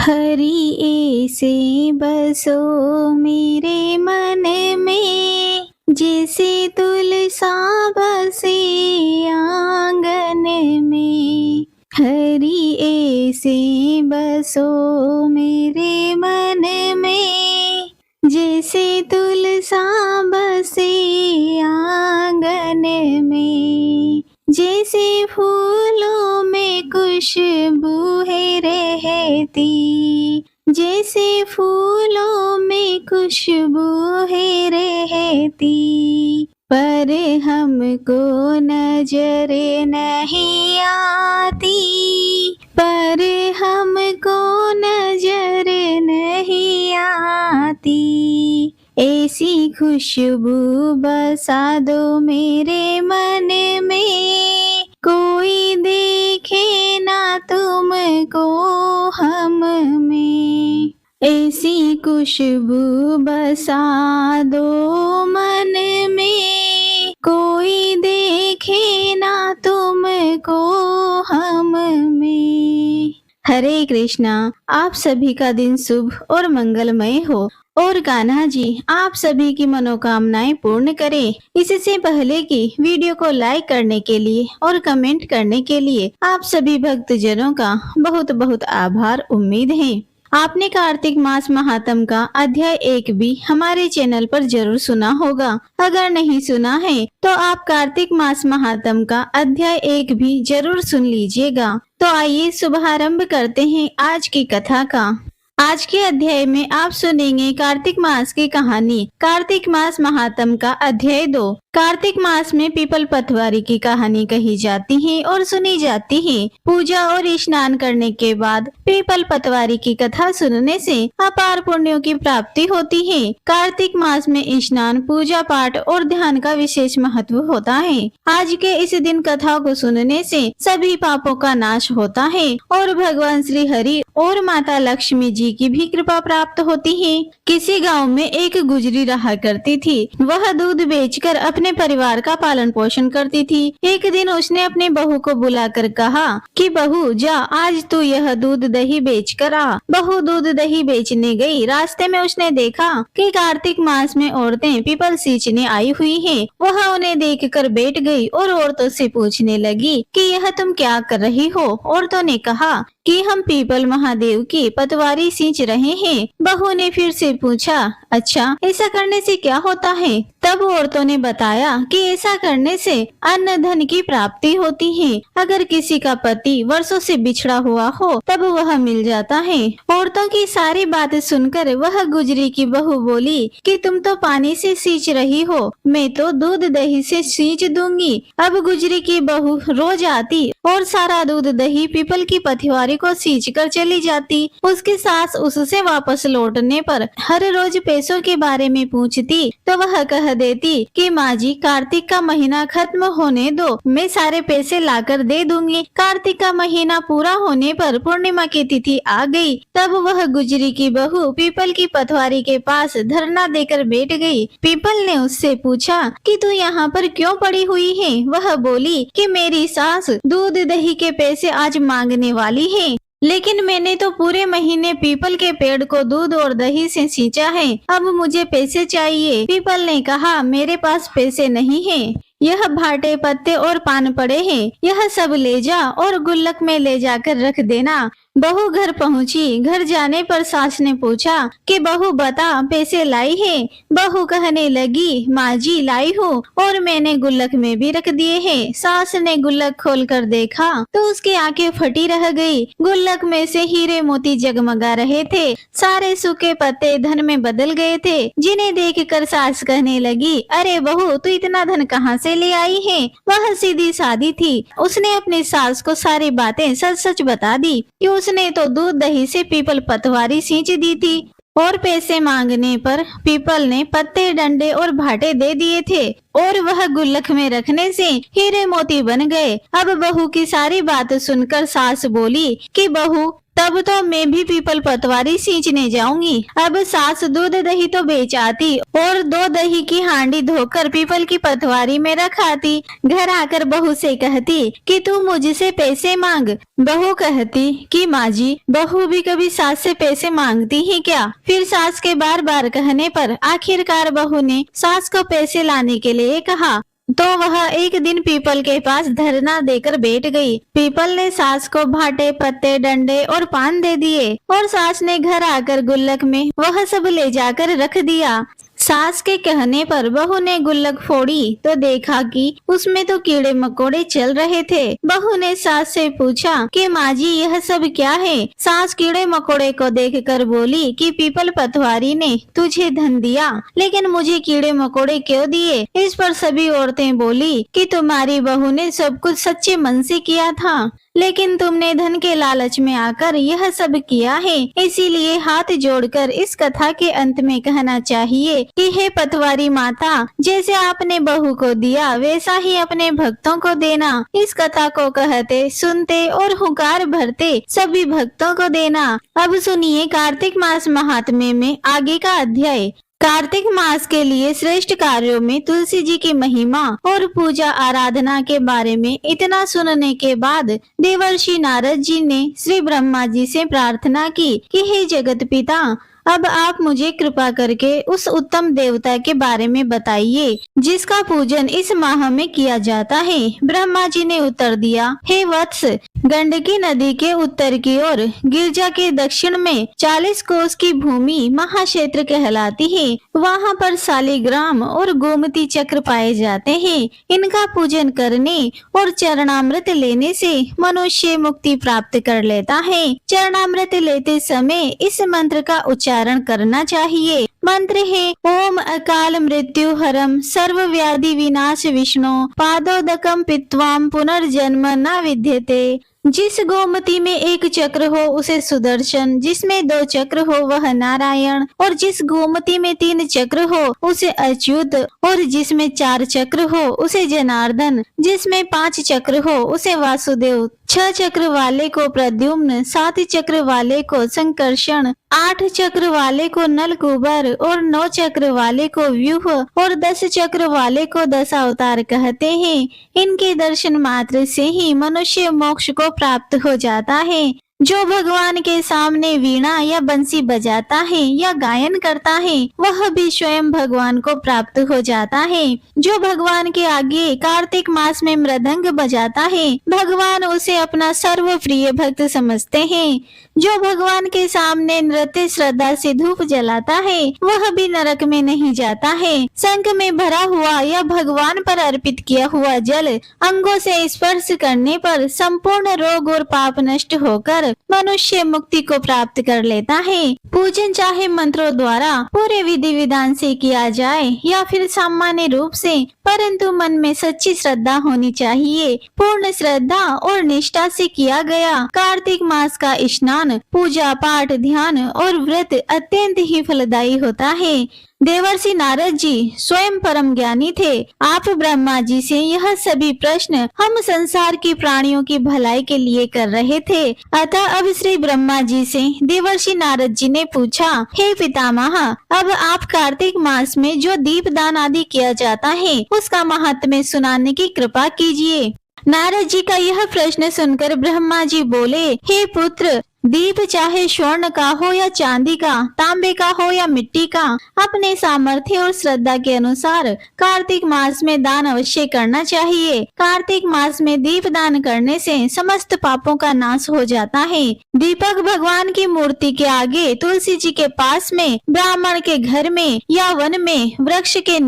हरि ऐसे बसो मेरे मन में, जैसे तुलसा बसे आंगन में। हरि ऐसे बसो मेरे मन में, जैसे तुलसा बसे आंगन में। जैसे फूलों में खुशबू है रहती, जैसे फूलों में खुशबू है रहती, पर हमको नजर नहीं आती, पर हमको नजर नहीं आती। ऐसी खुशबू बसा दो मेरे मन में, कोई देखे ना तुमको हम में। ऐसी खुशबू बसा दो मन में, कोई देखे ना तुमको हम में। हरे कृष्णा। आप सभी का दिन शुभ और मंगलमय हो और कान्हा जी आप सभी की मनोकामनाएं पूर्ण करें। इससे पहले कि वीडियो को लाइक करने के लिए और कमेंट करने के लिए आप सभी भक्तजनों का बहुत बहुत आभार उम्मीद है। आपने कार्तिक मास महात्म का अध्याय 1 भी हमारे चैनल पर जरूर सुना होगा। अगर नहीं सुना है तो आप कार्तिक मास महात्म का अध्याय 1 भी जरूर सुन लीजिएगा। तो आइए शुभारंभ करते हैं आज की कथा का। आज के अध्याय में आप सुनेंगे कार्तिक मास की कहानी, कार्तिक मास महात्म का अध्याय 2। कार्तिक मास में पीपल पतवारी की कहानी कही जाती है और सुनी जाती है। पूजा और स्नान करने के बाद पीपल पतवारी की कथा सुनने से अपार पुण्यों की प्राप्ति होती है। कार्तिक मास में स्नान, पूजा पाठ और ध्यान का विशेष महत्व होता है। आज के इस दिन कथा को सुनने से सभी पापों का नाश होता है और भगवान श्री हरि और माता लक्ष्मी जी की भी कृपा प्राप्त होती है। किसी गांव में एक गुजरी रहा करती थी। वह दूध बेचकर अपने परिवार का पालन पोषण करती थी। एक दिन उसने अपनी बहू को बुलाकर कहा कि बहू जा, आज तू यह दूध दही बेच कर आ। बहू दूध दही बेचने गई। रास्ते में उसने देखा कि कार्तिक मास में औरतें पीपल सींचने आई हुई हैं। वह उन्हें देखकर बैठ गई और औरतों से पूछने लगी कि यह तुम क्या कर रही हो। औरतों ने कहा कि हम पीपल महादेव की पतवारी सींच रहे हैं। बहू ने फिर से पूछा, अच्छा ऐसा करने से क्या होता है? तब औरतों ने बताया कि ऐसा करने से अन्न धन की प्राप्ति होती है। अगर किसी का पति वर्षों से बिछड़ा हुआ हो तब वह मिल जाता है। औरतों की सारी बातें सुनकर वह गुजरी की बहू बोली कि तुम तो पानी से सींच रही हो, मैं तो दूध दही से सींच दूंगी। अब गुजरी की बहू रोज आती और सारा दूध दही पीपल की पतवारी को सींच कर चली जाती। उसकी सास उससे वापस लौटने पर हर रोज पैसों के बारे में पूछती तो वह कह देती कि माँ जी कार्तिक का महीना खत्म होने दो, मैं सारे पैसे लाकर दे दूंगी। कार्तिक का महीना पूरा होने पर पूर्णिमा की तिथि आ गई। तब वह गुजरी की बहू पीपल की पतवारी के पास धरना देकर बैठ गई। पीपल ने उससे पूछा कि तू यहाँ पर क्यों पड़ी हुई है? वह बोली कि मेरी सास दूध दही के पैसे आज मांगने वाली है, लेकिन मैंने तो पूरे महीने पीपल के पेड़ को दूध और दही से सींचा है, अब मुझे पैसे चाहिए। पीपल ने कहा मेरे पास पैसे नहीं है, यह भाटे पत्ते और पान पड़े हैं, यह सब ले जा और गुल्लक में ले जाकर रख देना। बहू घर पहुंची। घर जाने पर सास ने पूछा कि बहू बता पैसे लाई है? बहू कहने लगी माँ जी लाई हूँ और मैंने गुल्लक में भी रख दिए हैं। सास ने गुल्लक खोलकर देखा तो उसकी आंखें फटी रह गई। गुल्लक में से हीरे मोती जगमगा रहे थे। सारे सूखे पत्ते धन में बदल गए थे, जिन्हें देखकर सास कहने लगी अरे बहू तू इतना धन कहाँ से ले आई है? वह सीधी सादी थी। उसने अपनी सास को सारी बातें सच सच बता दी कि उसने तो दूध दही से पीपल पतवारी सींच दी थी और पैसे मांगने पर पीपल ने पत्ते, डंडे और भाटे दे दिए थे और वह गुल्लक में रखने से हीरे मोती बन गए। अब बहू की सारी बात सुनकर सास बोली कि बहू तब तो मैं भी पीपल पतवारी सींचने जाऊंगी। अब सास दूध दही तो बेच आती और 2 दही की हांडी धोकर पीपल की पतवारी में रखाती। घर आकर बहू से कहती कि तू मुझसे पैसे मांग। बहू कहती कि माँ जी, बहू भी कभी सास से पैसे मांगती ही क्या। फिर सास के बार बार कहने पर आखिरकार बहू ने सास को पैसे लाने के लिए कहा तो वह एक दिन पीपल के पास धरना देकर बैठ गई। पीपल ने सास को भाटे, पत्ते, डंडे और पान दे दिए और सास ने घर आकर गुल्लक में वह सब ले जाकर रख दिया। सास के कहने पर बहू ने गुल्लक फोड़ी तो देखा कि उसमें तो कीड़े मकोड़े चल रहे थे। बहू ने सास से पूछा कि माँ जी, यह सब क्या है। सास कीड़े मकोड़े को देखकर बोली कि पीपल पतवारी ने तुझे धन दिया, लेकिन मुझे कीड़े मकोड़े क्यों दिए। इस पर सभी औरतें बोली कि तुम्हारी बहू ने सब कुछ सच्चे मन से किया था, लेकिन तुमने धन के लालच में आकर यह सब किया है। इसीलिए हाथ जोड़कर इस कथा के अंत में कहना चाहिए कि हे पतवारी माता, जैसे आपने बहू को दिया वैसा ही अपने भक्तों को देना। इस कथा को कहते, सुनते और हुंकार भरते सभी भक्तों को देना। अब सुनिए कार्तिक मास महात्म्य में आगे का अध्याय। कार्तिक मास के लिए श्रेष्ठ कार्यों में तुलसी जी की महिमा और पूजा आराधना के बारे में इतना सुनने के बाद देवर्षि नारद जी ने श्री ब्रह्मा जी से प्रार्थना की कि हे जगत पिता, अब आप मुझे कृपा करके उस उत्तम देवता के बारे में बताइए जिसका पूजन इस माह में किया जाता है। ब्रह्मा जी ने उत्तर दिया, हे वत्स, गंडकी नदी के उत्तर की ओर गिरजा के दक्षिण में 40 कोस की भूमि महाक्षेत्र कहलाती है। वहाँ पर शालिग्राम और गोमती चक्र पाए जाते हैं। इनका पूजन करने और चरणामृत लेने से मनुष्य मुक्ति प्राप्त कर लेता है। चरणामृत लेते समय इस मंत्र का उच्चारण करना चाहिए। मंत्र है ओम अकाल मृत्यु हरम सर्व व्याधि विनाश विष्णु पादोदकम पित्वाम पुनर्जन्म न विद्यते। जिस गोमती में एक चक्र हो उसे सुदर्शन, जिसमें 2 चक्र हो वह नारायण, और जिस गोमती में 3 चक्र हो उसे अच्युत, और जिसमें 4 चक्र हो उसे जनार्दन, जिसमें 5 चक्र हो उसे वासुदेव, 6 चक्र वाले को प्रद्युम्न, 7 चक्र वाले को संकर्षण, 8 चक्र वाले को नलकूबर और 9 चक्र वाले को व्यूह और 10 चक्र वाले को 10 अवतार कहते हैं। इनके दर्शन मात्र से ही मनुष्य मोक्ष को प्राप्त हो जाता है। जो भगवान के सामने वीणा या बंसी बजाता है या गायन करता है वह भी स्वयं भगवान को प्राप्त हो जाता है। जो भगवान के आगे कार्तिक मास में मृदंग बजाता है भगवान उसे अपना सर्वप्रिय भक्त समझते हैं। जो भगवान के सामने नृत्य श्रद्धा से धूप जलाता है वह भी नरक में नहीं जाता है। शंख में भरा हुआ या भगवान पर अर्पित किया हुआ जल अंगों से स्पर्श करने पर संपूर्ण रोग और पाप नष्ट होकर मनुष्य मुक्ति को प्राप्त कर लेता है। पूजन चाहे मंत्रों द्वारा पूरे विधि विधान से किया जाए या फिर सामान्य रूप से, परंतु मन में सच्ची श्रद्धा होनी चाहिए। पूर्ण श्रद्धा और निष्ठा से किया गया कार्तिक मास का स्नान, पूजा पाठ, ध्यान और व्रत अत्यंत ही फलदायी होता है। देवर्षि नारद जी स्वयं परम ज्ञानी थे। आप ब्रह्मा जी से यह सभी प्रश्न हम संसार के प्राणियों की भलाई के लिए कर रहे थे। अतः अब श्री ब्रह्मा जी से देवर्षि नारद जी ने पूछा, हे पितामह, अब आप कार्तिक मास में जो दीपदान आदि किया जाता है उसका महात्म्य सुनाने की कृपा कीजिए। नारद जी का यह प्रश्न सुनकर ब्रह्मा जी बोले, हे पुत्र, दीप चाहे स्वर्ण का हो या चांदी का, तांबे का हो या मिट्टी का, अपने सामर्थ्य और श्रद्धा के अनुसार कार्तिक मास में दान अवश्य करना चाहिए। कार्तिक मास में दीप दान करने से समस्त पापों का नाश हो जाता है। दीपक भगवान की मूर्ति के आगे, तुलसी जी के पास में, ब्राह्मण के घर में या वन में वृक्ष के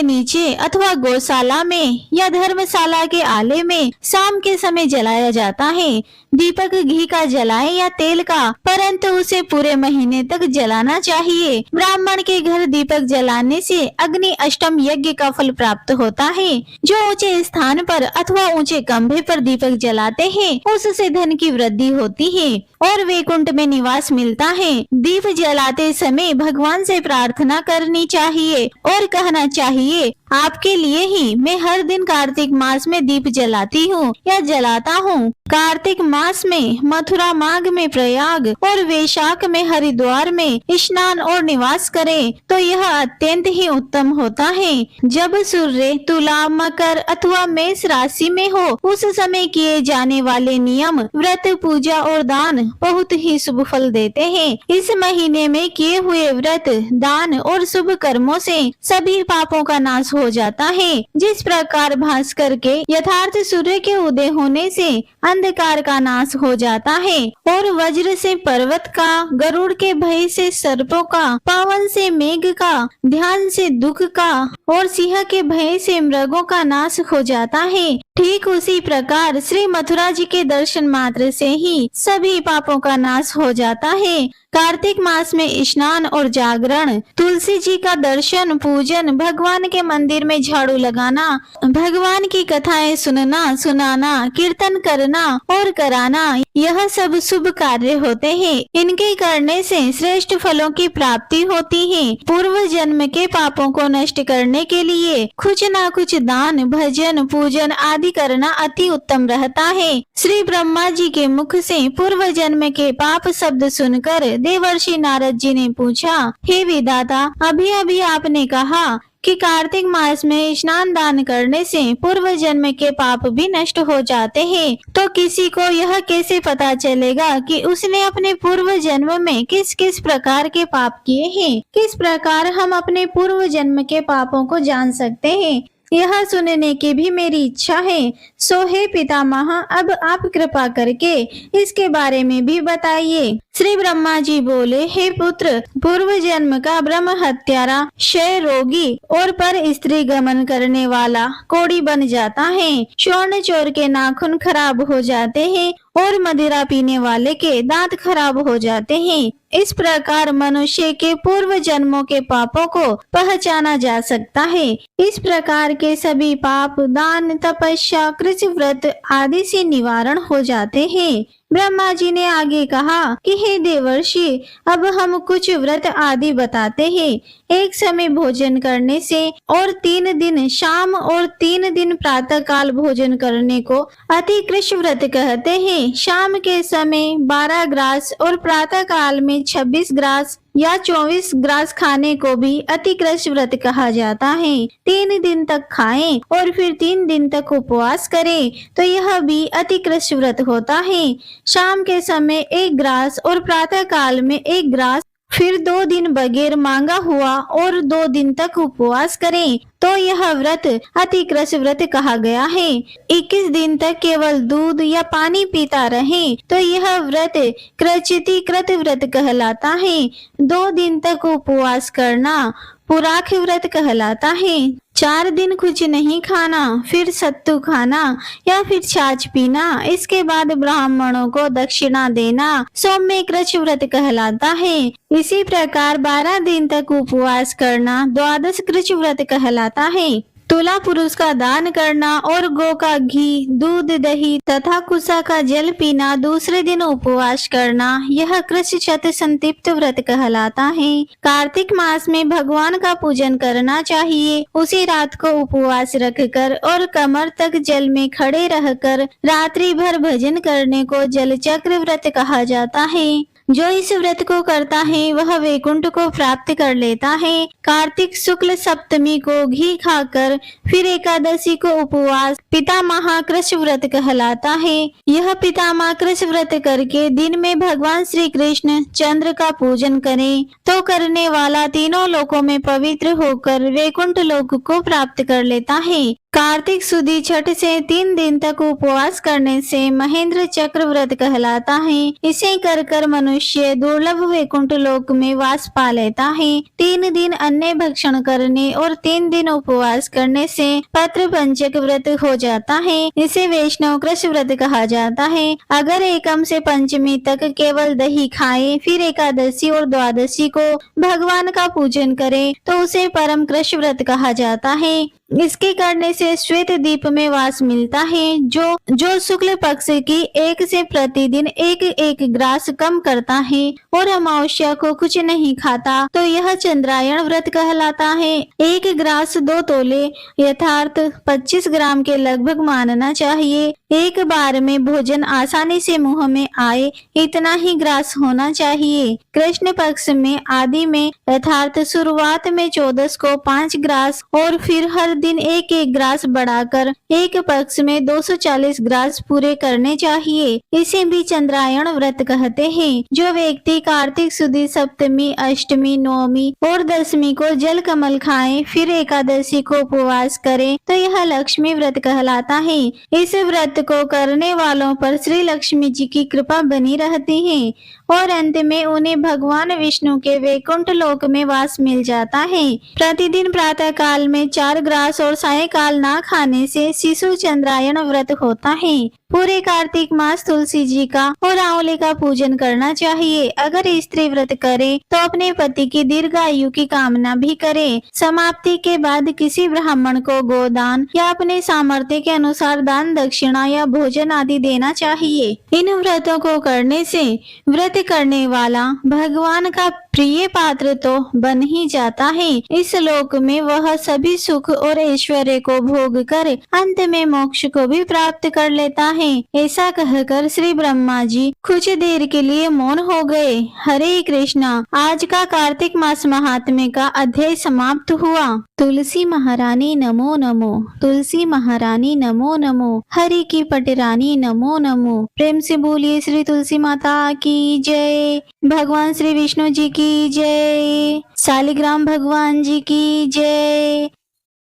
नीचे अथवा गौशाला में या धर्मशाला के आले में शाम के समय जलाया जाता है। दीपक घी का जलाए या तेल का, परंतु उसे पूरे महीने तक जलाना चाहिए। ब्राह्मण के घर दीपक जलाने से अग्नि अष्टम यज्ञ का फल प्राप्त होता है। जो ऊंचे स्थान पर अथवा ऊंचे खंभे पर दीपक जलाते हैं उससे धन की वृद्धि होती है और वैकुंठ में निवास मिलता है। दीप जलाते समय भगवान से प्रार्थना करनी चाहिए और कहना चाहिए, आपके लिए ही मैं हर दिन कार्तिक मास में दीप जलाती हूँ या जलाता हूँ। कार्तिक मास में मथुरा, माघ में प्रयाग और वैशाख में हरिद्वार में स्नान और निवास करें तो यह अत्यंत ही उत्तम होता है। जब सूर्य तुला, मकर अथवा मेष राशि में हो उस समय किए जाने वाले नियम, व्रत, पूजा और दान बहुत ही शुभ फल देते हैं। इस महीने में किए हुए व्रत, दान और शुभ कर्मों से सभी पापों का नाश हो जाता है। जिस प्रकार भास्कर के यथार्थ सूर्य के उदय होने से अंधकार का नाश हो जाता है और वज्र से पर्वत का, गरुड़ के भय से सर्पों का, पवन से मेघ का, ध्यान से दुख का और सिंह के भय से मृगों का नाश हो जाता है, ठीक उसी प्रकार श्री मथुरा जी के दर्शन मात्र से ही सभी पापों का नाश हो जाता है। कार्तिक मास में स्नान और जागरण, तुलसी जी का दर्शन, पूजन, भगवान के मंदिर में झाड़ू लगाना, भगवान की कथाएं सुनना, सुनाना, कीर्तन करना और कराना, यह सब शुभ कार्य होते हैं। इनके करने से श्रेष्ठ फलों की प्राप्ति होती है। पूर्व जन्म के पापों को नष्ट करने के लिए कुछ न कुछ दान, भजन, पूजन आदि करना अति उत्तम रहता है। श्री ब्रह्मा जी के मुख से पूर्व जन्म के पाप शब्द सुनकर देवर्षि नारद जी ने पूछा, हे विधाता, अभी अभी आपने कहा कि कार्तिक मास में स्नान दान करने से पूर्व जन्म के पाप भी नष्ट हो जाते हैं, तो किसी को यह कैसे पता चलेगा कि उसने अपने पूर्व जन्म में किस किस प्रकार के पाप किए हैं? किस प्रकार हम अपने पूर्व जन्म के पापों को जान सकते हैं? यह सुनने की भी मेरी इच्छा है। सो हे पितामह, अब आप कृपा करके इसके बारे में भी बताइए। श्री ब्रह्मा जी बोले, हे पुत्र, पूर्व जन्म का ब्रह्म हत्यारा, क्षय रोगी और पर स्त्री गमन करने वाला कोढ़ी बन जाता है। स्वर्ण चोर के नाखून खराब हो जाते हैं और मदिरा पीने वाले के दांत खराब हो जाते हैं। इस प्रकार मनुष्य के पूर्व जन्मों के पापों को पहचाना जा सकता है। इस प्रकार के सभी पाप दान, तपस्या, कृत व्रत आदि से निवारण हो जाते हैं। ब्रह्मा जी ने आगे कहा कि हे देवर्षि, अब हम कुछ व्रत आदि बताते हैं। एक समय भोजन करने से और 3 दिन शाम और 3 दिन प्रातः काल भोजन करने को अतिकृष्ट व्रत कहते हैं। शाम के समय 12 ग्रास और प्रातः काल में 26 ग्रास या 24 ग्रास खाने को भी अतिकृष्ट व्रत कहा जाता है। 3 दिन तक खाएं और फिर 3 दिन तक उपवास करें तो यह भी अतिकृष्ट व्रत होता है। शाम के समय 1 ग्रास और प्रातः काल में 1 ग्रास, फिर 2 दिन बगैर मांगा हुआ और 2 दिन तक उपवास करें तो यह व्रत अतिकृष्ट व्रत कहा गया है। 21 दिन तक केवल दूध या पानी पीता रहे तो यह व्रत कृचितिकृत व्रत कहलाता है। 2 दिन तक उपवास करना पुराख व्रत कहलाता है। 4 दिन कुछ नहीं खाना, फिर सत्तू खाना या फिर छाछ पीना, इसके बाद ब्राह्मणों को दक्षिणा देना सौम्य कृच व्रत कहलाता है। इसी प्रकार 12 दिन तक उपवास करना द्वादश कृच व्रत कहलाता है। तुला पुरुष का दान करना और गौ का घी, दूध, दही तथा कुसा का जल पीना, दूसरे दिन उपवास करना, यह कृष्ण शत संतृप्त व्रत कहलाता है। कार्तिक मास में भगवान का पूजन करना चाहिए। उसी रात को उपवास रखकर और कमर तक जल में खड़े रहकर रात्रि भर भजन करने को जल चक्र व्रत कहा जाता है। जो इस व्रत को करता है वह वैकुंठ को प्राप्त कर लेता है। कार्तिक शुक्ल सप्तमी को घी खाकर फिर एकादशी को उपवास पितामह कृष्ण व्रत कहलाता है। यह पितामह कृष्ण व्रत करके दिन में भगवान श्री कृष्ण चंद्र का पूजन करें तो करने वाला तीनों लोकों में पवित्र होकर वैकुंठ लोक को प्राप्त कर लेता है। कार्तिक सुदी छठ से 3 दिन तक उपवास करने से महेंद्र चक्र व्रत कहलाता है। इसे कर कर मनुष्य दुर्लभ वैकुंठ लोक में वास पा लेता है। 3 दिन अन्न भक्षण करने और 3 दिन उपवास करने से पत्र पंचक व्रत हो जाता है। इसे वैष्णव कृष्ण व्रत कहा जाता है। अगर एकम से पंचमी तक केवल दही खाए फिर एकादशी और द्वादशी को भगवान का पूजन करे तो उसे परम कृष्ण व्रत कहा जाता है। इसके करने से श्वेत द्वीप में वास मिलता है, जो शुक्ल पक्ष की एक से प्रतिदिन एक एक ग्रास कम करता है और अमावस्या को कुछ नहीं खाता, तो यह चंद्रायण व्रत कहलाता है। एक ग्रास 2 तोले यथार्थ 25 ग्राम के लगभग मानना चाहिए। एक बार में भोजन आसानी से मुंह में आए इतना ही ग्रास होना चाहिए। कृष्ण पक्ष में आदि में यथार्थ शुरुआत में 14 को 5 ग्रास और फिर हर दिन एक एक ग्रास बढ़ाकर एक पक्ष में 240 ग्रास पूरे करने चाहिए। इसे भी चंद्रायण व्रत कहते हैं। जो व्यक्ति कार्तिक सुदी सप्तमी, अष्टमी, नवमी और दशमी को जल कमल खाए फिर एकादशी को उपवास करे तो यह लक्ष्मी व्रत कहलाता है। इस व्रत को करने वालों पर श्री लक्ष्मी जी की कृपा बनी रहती है और अंत में उन्हें भगवान विष्णु के वैकुंठ लोक में वास मिल जाता है। प्रतिदिन प्रातः काल में 4 ग्रास और सायंकाल ना खाने से शिशु चंद्रायण व्रत होता है। पूरे कार्तिक मास तुलसी जी का और आंवले का पूजन करना चाहिए। अगर स्त्री व्रत करे तो अपने पति की दीर्घायु की कामना भी करे। समाप्ति के बाद किसी ब्राह्मण को गोदान या अपने सामर्थ्य के अनुसार दान दक्षिणा या भोजन आदि देना चाहिए। इन व्रतों को करने से व्रत करने वाला भगवान का प्रिय पात्र तो बन ही जाता है। इस लोक में वह सभी सुख और ऐश्वर्य को भोग कर अंत में मोक्ष को भी प्राप्त कर लेता है। ऐसा कहकर श्री ब्रह्मा जी कुछ देर के लिए मौन हो गए। हरे कृष्णा। आज का कार्तिक मास महात्म्य का अध्याय समाप्त हुआ। तुलसी महारानी नमो नमो, तुलसी महारानी नमो नमो, हरि की पटरानी नमो नमो। प्रेम से बोलिए श्री तुलसी माता की जय, भगवान श्री विष्णु जी की जय, शालिग्राम भगवान जी की जय।